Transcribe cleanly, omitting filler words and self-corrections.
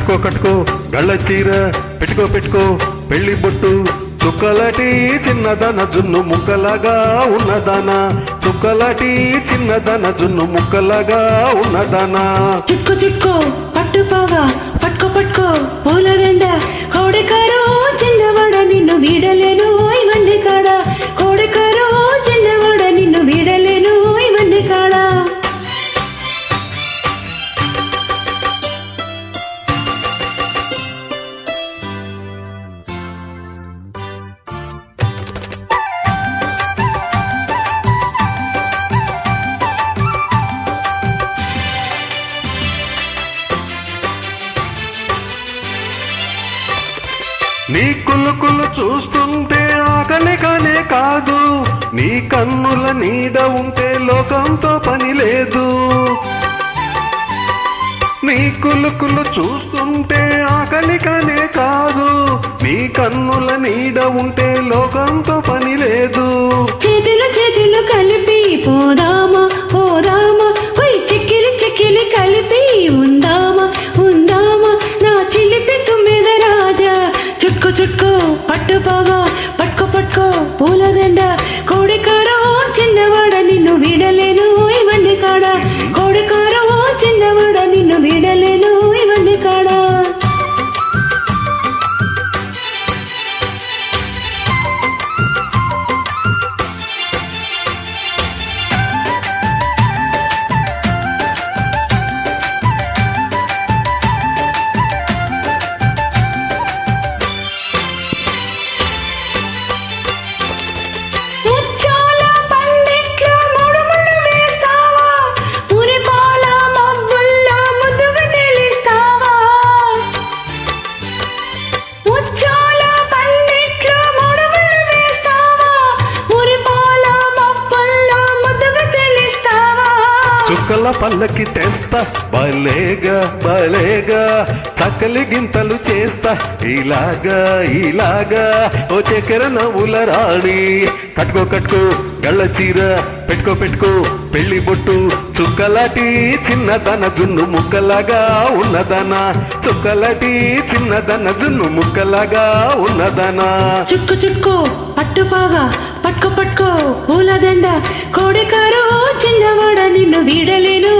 కట్టుకో కట్టుకో గళ్ళ చీర పెట్టుకో పెట్టుకో పెళ్లి బొట్టు చుక్కలటి చిన్నదన జున్ను ముక్కలాగా ఉన్నదానా చుక్కలటి చిన్నదన జున్ను ముక్కలాగా ఉన్నదానా చుట్కో చుట్కో పట్టుకోగా పట్టుకో పట్టుకో పూల దండ కోడికారు చిన్నవాడ నిన్ను వీడలేను ఇవన్నీ కాడ కోడికారు చిన్నవాడ నిన్ను వీడలేను ఇవన్నీ కాడ నీ కులుకులు చూస్తుంటే ఆకలి కానే కాదు నీ కన్నుల నీడ ఉంటే లోకంతో పని లేదు నీ కులుకులు చూస్తుంటే ఆకలి కానే కాదు నీ కన్నుల నీడ ఉంటే లోకంతో పని లేదు చేతులు చేతులు కలిపి పోదామా పోదామా పోయి చిక్కిలి చిక్కిలి కలిపి ఉందామా ఉందామా నా చిలిపి తుమ్మిద రాజా చుట్కో చుట్కో పట్టుకోగా పట్టుకో పట్టుకో పూలదండ కోడికారో చిన్నవాడ నిన్ను వీడలేను ఇవన్నీ కాడ కోడికారో చిన్నవాడ నిన్ను వీడలేను ఇవన్నీ కాడ చుక్కల పల్లకి తెస్తా బలేగా బలేగా చక్కలి గింతలు చేస్తా ఇలాగా ఇలాగా ఓ చక్కెర నవ్వుల రాణి కట్టుకో కట్టుకో గళ్ళ చీర పెట్టుకో పెట్టుకో పెళ్లి బొట్టు చుక్కలాటి చిన్నదన జున్ను ముక్కలాగా ఉన్నదనా చుక్కలాటి చిన్నదన జున్ను ముక్కలాగా ఉన్నదనా చుట్కు చుట్కో పట్టుకోగా పట్టుకో పట్టుకో పూలదండ కోడికారు చిన్నవాడ నిన్ను వీడలేను